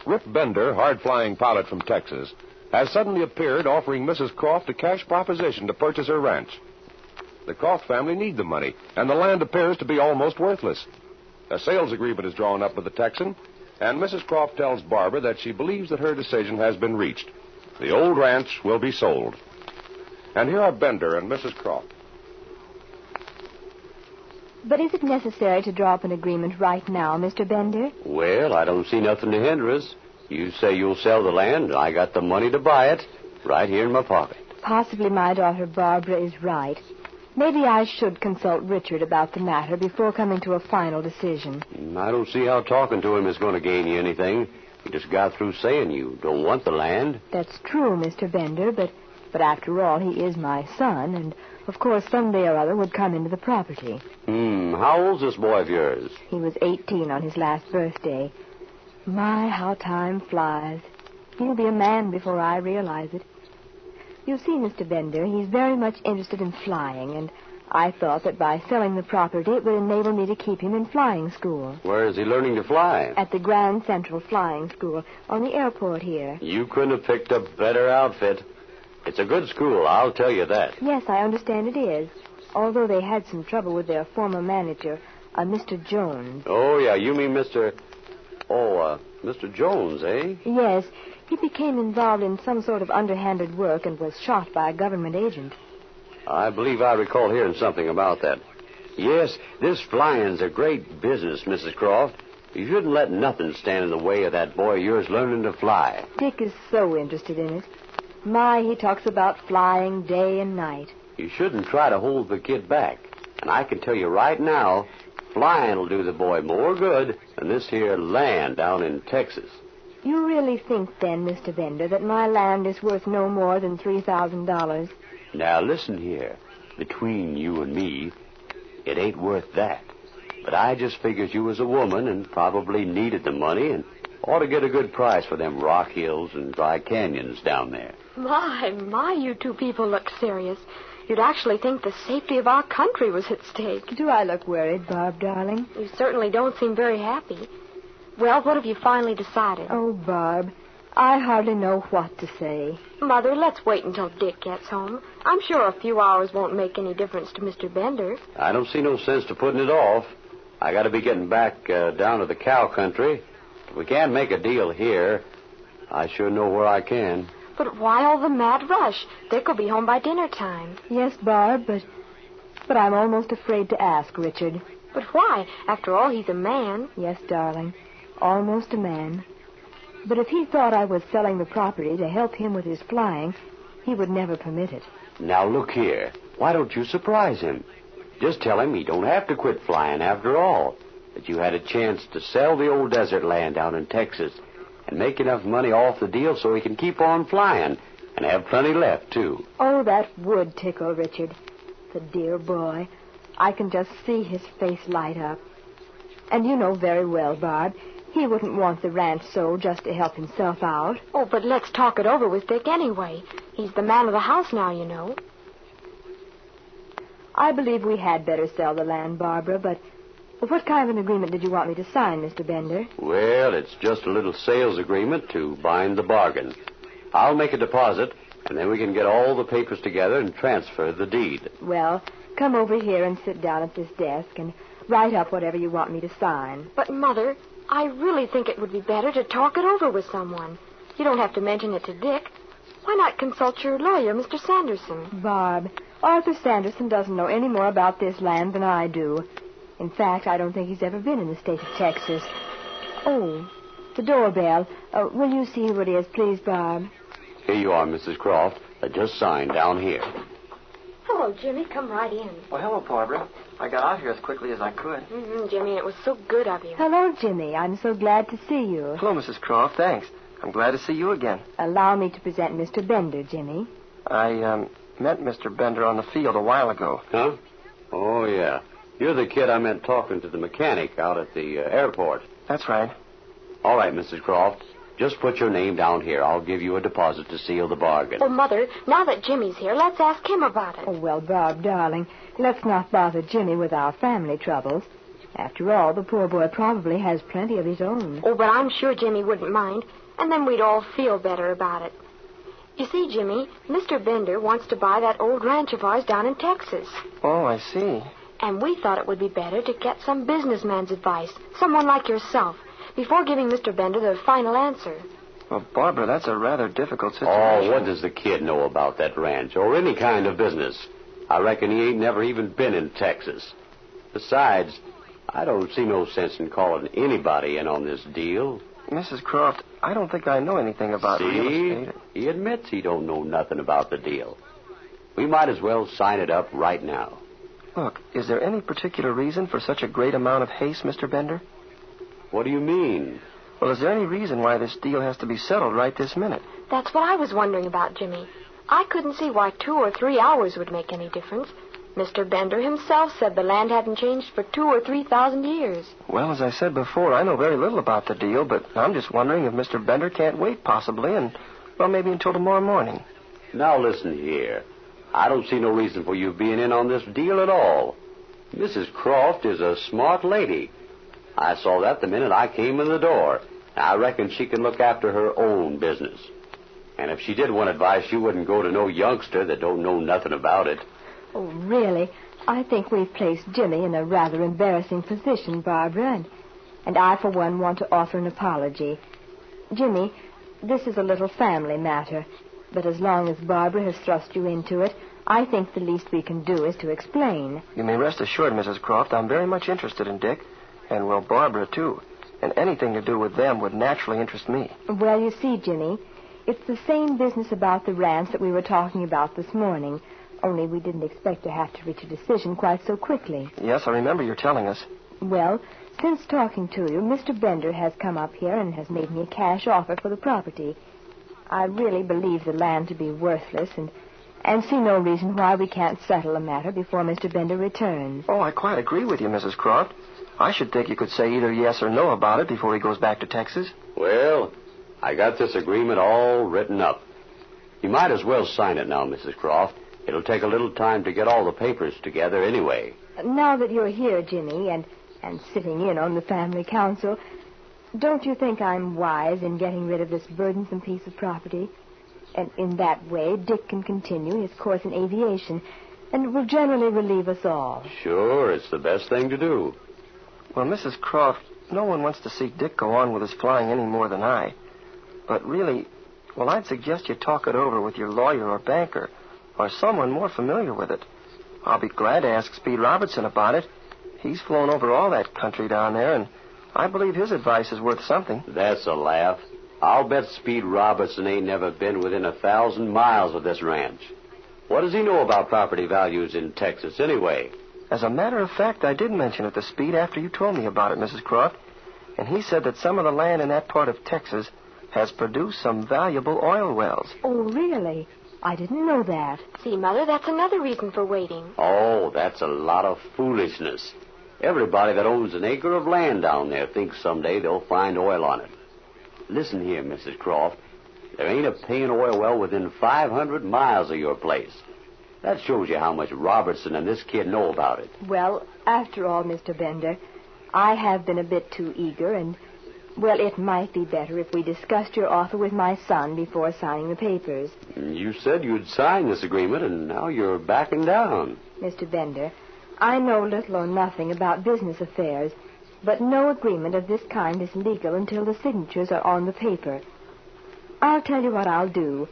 Rip Bender, hard-flying pilot from Texas, has suddenly appeared offering Mrs. Croft a cash proposition to purchase her ranch. The Croft family need the money, and the land appears to be almost worthless. A sales agreement is drawn up with the Texan, and Mrs. Croft tells Barbara that she believes that her decision has been reached. The old ranch will be sold. And here are Bender and Mrs. Croft. But is it necessary to draw up an agreement right now, Mr. Bender? Well, I don't see nothing to hinder us. You say you'll sell the land, and I got the money to buy it right here in my pocket. Possibly my daughter Barbara is right. Maybe I should consult Richard about the matter before coming to a final decision. I don't see how talking to him is going to gain you anything. You just got through saying you don't want the land. That's true, Mr. Bender, but after all, he is my son, and of course someday or other would come into the property. How old's this boy of yours? He was 18 on his last birthday. My, how time flies. He'll be a man before I realize it. You see, Mr. Bender, he's very much interested in flying, and I thought that by selling the property it would enable me to keep him in flying school. Where is he learning to fly? At the Grand Central Flying School on the airport here. You couldn't have picked a better outfit. It's a good school, I'll tell you that. Yes, I understand it is. Although they had some trouble with their former manager, Mr. Jones. Oh, yeah, you mean Mr. Jones, eh? Yes, he became involved in some sort of underhanded work and was shot by a government agent. I believe I recall hearing something about that. Yes, this flying's a great business, Mrs. Croft. You shouldn't let nothing stand in the way of that boy of yours learning to fly. Dick is so interested in it. My, he talks about flying day and night. You shouldn't try to hold the kid back. And I can tell you right now, flying will do the boy more good than this here land down in Texas. You really think, then, Mr. Bender, that my land is worth no more than $3,000? Now, listen here. Between you and me, it ain't worth that. But I just figures you was a woman and probably needed the money and ought to get a good price for them rock hills and dry canyons down there. My, you two people look serious. You'd actually think the safety of our country was at stake. Do I look worried, Barb, darling? You certainly don't seem very happy. Well, what have you finally decided? Oh, Barb, I hardly know what to say. Mother, let's wait until Dick gets home. I'm sure a few hours won't make any difference to Mr. Bender. I don't see no sense to putting it off. I got to be getting back down to the cow country. If we can't make a deal here, I sure know where I can. But why all the mad rush? Dick will be home by dinner time. Yes, Barb, but I'm almost afraid to ask Richard. But why? After all, he's a man. Yes, darling, almost a man. But if he thought I was selling the property to help him with his flying, he would never permit it. Now, look here. Why don't you surprise him? Just tell him he don't have to quit flying after all. That you had a chance to sell the old desert land down in Texas and make enough money off the deal so he can keep on flying and have plenty left, too. Oh, that would tickle Richard. The dear boy. I can just see his face light up. And you know very well, Barb, he wouldn't want the ranch sold just to help himself out. Oh, but let's talk it over with Dick anyway. He's the man of the house now, you know. I believe we had better sell the land, Barbara, but what kind of an agreement did you want me to sign, Mr. Bender? Well, it's just a little sales agreement to bind the bargain. I'll make a deposit, and then we can get all the papers together and transfer the deed. Well, come over here and sit down at this desk and write up whatever you want me to sign. But, Mother, I really think it would be better to talk it over with someone. You don't have to mention it to Dick. Why not consult your lawyer, Mr. Sanderson? Barb, Arthur Sanderson doesn't know any more about this land than I do. In fact, I don't think he's ever been in the state of Texas. Oh, the doorbell. Will you see who it is, please, Barb? Here you are, Mrs. Croft. I just signed down here. Hello, Jimmy. Come right in. Well, hello, Barbara. I got out here as quickly as I could. Jimmy, it was so good of you. Hello, Jimmy. I'm so glad to see you. Hello, Mrs. Croft. Thanks. I'm glad to see you again. Allow me to present Mr. Bender, Jimmy. I met Mr. Bender on the field a while ago. Huh? Oh, yeah. You're the kid I meant talking to the mechanic out at the airport. That's right. All right, Mrs. Croft. Just put your name down here. I'll give you a deposit to seal the bargain. Oh, Mother, now that Jimmy's here, let's ask him about it. Oh, well, Barb, darling, let's not bother Jimmy with our family troubles. After all, the poor boy probably has plenty of his own. Oh, but I'm sure Jimmy wouldn't mind, and then we'd all feel better about it. You see, Jimmy, Mr. Bender wants to buy that old ranch of ours down in Texas. Oh, I see. And we thought it would be better to get some businessman's advice, someone like yourself, before giving Mr. Bender the final answer. Well, Barbara, that's a rather difficult situation. Oh, what does the kid know about that ranch or any kind of business? I reckon he ain't never even been in Texas. Besides, I don't see no sense in calling anybody in on this deal. Mrs. Croft, I don't think I know anything about real estate. He admits he don't know nothing about the deal. We might as well sign it up right now. Look, is there any particular reason for such a great amount of haste, Mr. Bender? What do you mean? Well, is there any reason why this deal has to be settled right this minute? That's what I was wondering about, Jimmy. I couldn't see why 2 or 3 hours would make any difference. Mr. Bender himself said the land hadn't changed for 2,000 or 3,000 years. Well, as I said before, I know very little about the deal, but I'm just wondering if Mr. Bender can't wait possibly and, well, maybe until tomorrow morning. Now listen here. I don't see no reason for you being in on this deal at all. Mrs. Croft is a smart lady. I saw that the minute I came in the door. I reckon she can look after her own business. And if she did want advice, she wouldn't go to no youngster that don't know nothing about it. Oh, really? I think we've placed Jimmy in a rather embarrassing position, Barbara, and I, for one, want to offer an apology. Jimmy, this is a little family matter, but as long as Barbara has thrust you into it, I think the least we can do is to explain. You may rest assured, Mrs. Croft, I'm very much interested in Dick, and, well, Barbara, too. And anything to do with them would naturally interest me. Well, you see, Jimmy, it's the same business about the ranch that we were talking about this morning, only we didn't expect to have to reach a decision quite so quickly. Yes, I remember you telling us. Well, since talking to you, Mr. Bender has come up here and has made me a cash offer for the property. I really believe the land to be worthless and see no reason why we can't settle the matter before Mr. Bender returns. Oh, I quite agree with you, Mrs. Croft. I should think you could say either yes or no about it before he goes back to Texas. Well, I got this agreement all written up. You might as well sign it now, Mrs. Croft. It'll take a little time to get all the papers together anyway. Now that you're here, Jimmy, and sitting in on the family council, don't you think I'm wise in getting rid of this burdensome piece of property? And in that way, Dick can continue his course in aviation, and it will generally relieve us all. Sure, it's the best thing to do. Well, Mrs. Croft, no one wants to see Dick go on with his flying any more than I. But really, well, I'd suggest you talk it over with your lawyer or banker, or someone more familiar with it. I'll be glad to ask Speed Robertson about it. He's flown over all that country down there, and I believe his advice is worth something. That's a laugh. I'll bet Speed Robertson ain't never been within 1,000 miles of this ranch. What does he know about property values in Texas, anyway? As a matter of fact, I did mention it to Speed after you told me about it, Mrs. Croft. And he said that some of the land in that part of Texas has produced some valuable oil wells. Oh, really? I didn't know that. See, Mother, that's another reason for waiting. Oh, that's a lot of foolishness. Everybody that owns an acre of land down there thinks someday they'll find oil on it. Listen here, Mrs. Croft. There ain't a paying oil well within 500 miles of your place. That shows you how much Robertson and this kid know about it. Well, after all, Mr. Bender, I have been a bit too eager, and, well, it might be better if we discussed your offer with my son before signing the papers. You said you'd sign this agreement, and now you're backing down. Mr. Bender, I know little or nothing about business affairs, but no agreement of this kind is legal until the signatures are on the paper. I'll tell you what I'll do.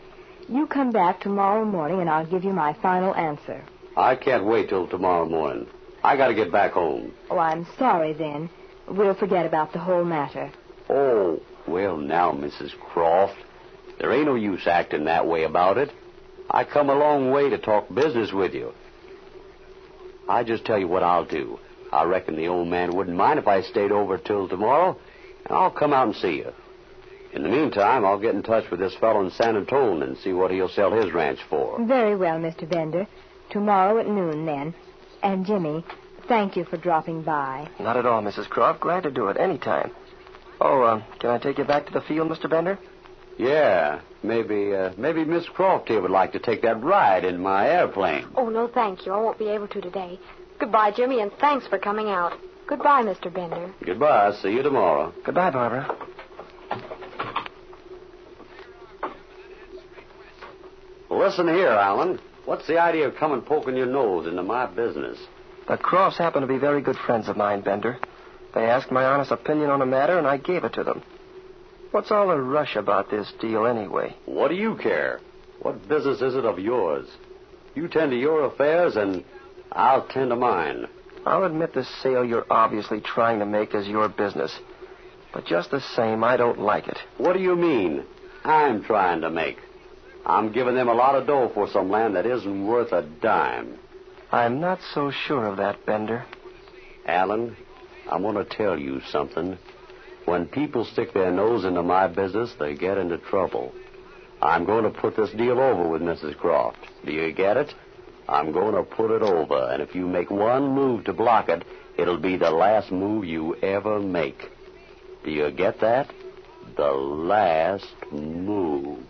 You come back tomorrow morning, and I'll give you my final answer. I can't wait till tomorrow morning. I got to get back home. Oh, I'm sorry, then. We'll forget about the whole matter. Oh, well, now, Mrs. Croft, there ain't no use acting that way about it. I come a long way to talk business with you. I just tell you what I'll do. I reckon the old man wouldn't mind if I stayed over till tomorrow, and I'll come out and see you. In the meantime, I'll get in touch with this fellow in San Antonio and see what he'll sell his ranch for. Very well, Mr. Bender. Tomorrow at noon, then. And, Jimmy, thank you for dropping by. Not at all, Mrs. Croft. Glad to do it any time. Oh, can I take you back to the field, Mr. Bender? Yeah, maybe Miss Croft here would like to take that ride in my airplane. Oh, no, thank you. I won't be able to today. Goodbye, Jimmy, and thanks for coming out. Goodbye, Mr. Bender. Goodbye. See you tomorrow. Goodbye, Barbara. Listen here, Alan. What's the idea of coming poking your nose into my business? The Crofts happen to be very good friends of mine, Bender. They asked my honest opinion on a matter, and I gave it to them. What's all the rush about this deal, anyway? What do you care? What business is it of yours? You tend to your affairs, and I'll tend to mine. I'll admit the sale you're obviously trying to make is your business. But just the same, I don't like it. What do you mean, I'm trying to make? I'm giving them a lot of dough for some land that isn't worth a dime. I'm not so sure of that, Bender. Alan, I'm going to tell you something. When people stick their nose into my business, they get into trouble. I'm going to put this deal over with Mrs. Croft. Do you get it? I'm going to put it over, and if you make one move to block it, it'll be the last move you ever make. Do you get that? The last move.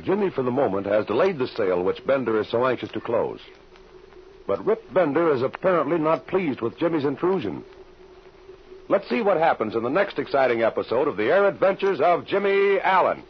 Jimmy, for the moment, has delayed the sale which Bender is so anxious to close. But Rip Bender is apparently not pleased with Jimmy's intrusion. Let's see what happens in the next exciting episode of The Air Adventures of Jimmy Allen.